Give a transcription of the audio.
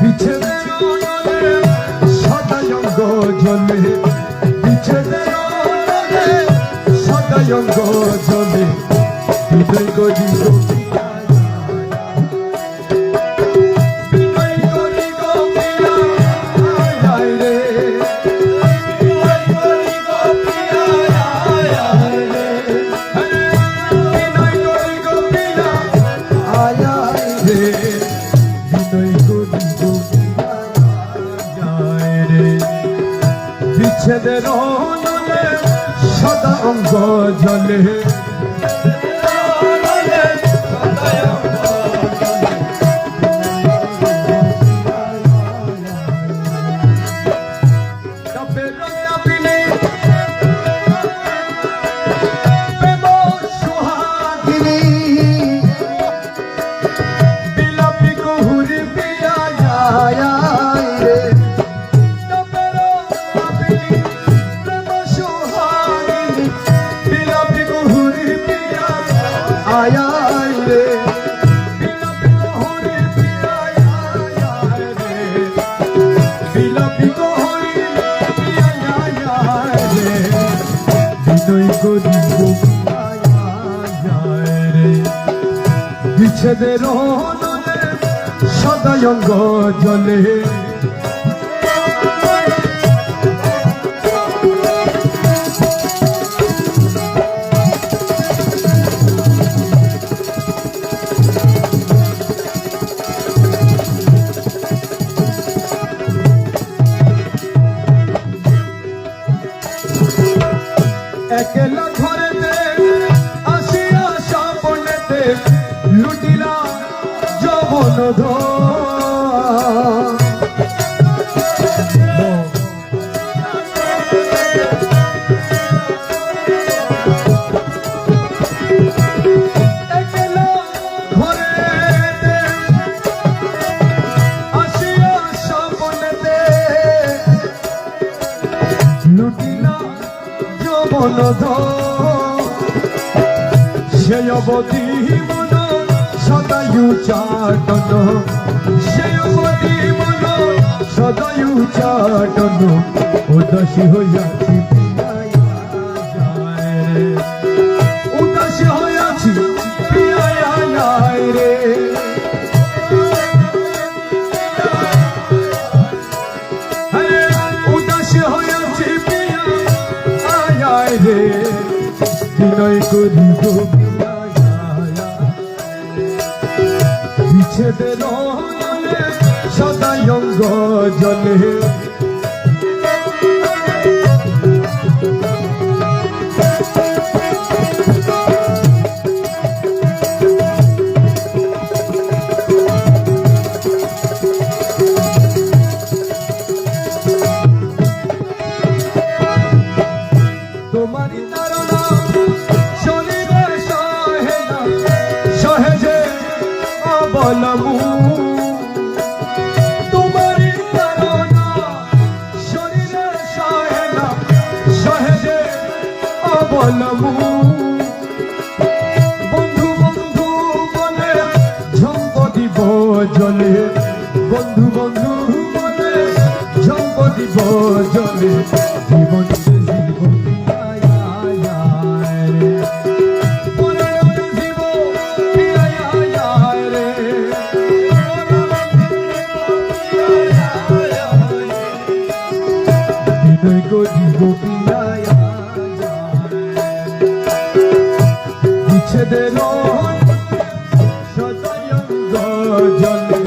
বিচ্ছেদের অনলে সদাই অঙ্গ জ্বলে, বিচ্ছেদের অনলে সদাই অঙ্গ জ্বলে, হৃদয় গরি গোপিয়া হৃদয় গরি গোপিয়া আয় রে, হৃদয় গরি গোপিয়া আয় রে, হৃদয় গরি গোপিয়া আয় রে, হৃদয় গরি গোপিয়া আয় রে। বিচ্ছেদের অনলে সদা অঙ্গ জ্বলে, আয় রে, বিলাপি কোহরি আয় রে, হৃদয় গরি গোপিয়া আয় রে। বিচ্ছেদের অনলে সদাই অঙ্গ জ্বলে, একলা ঘরেতে আসিয়া স্বপ্নেতে লুটিলা যৌবন একলা ঘরেতে আসিয়া স্বপ্নেতে লুটিলা যৌবন সেই অবধি মন সদাই উচ্চাটন, সেই অবধি মন সদাই উচ্চাটন, উদাসী হইয়াছি উদাসী হইয়াছি প্রিয়ায় রে, উদাসী হইয়াছি প্রিয়ায় রে, হৃদয় গরি গোপিয়া বিচ্ছেদের অনলে সদাই অঙ্গ জ্বলে, তোমারি তাড়না শরীরে সহে না, সহে যে অবলমু, তোমারি তাড়না শরীরে সহে না, সহে যে অবলমু। বন্ধু বন্ধু বলে ঝম্প দিব জলে, বন্ধু বন্ধু বলে ঝম্প দিব জলে, জীবন হৃদয় গরি গোপিয়া বিচ্ছেদের সদাই অঙ্গ জ্বলে।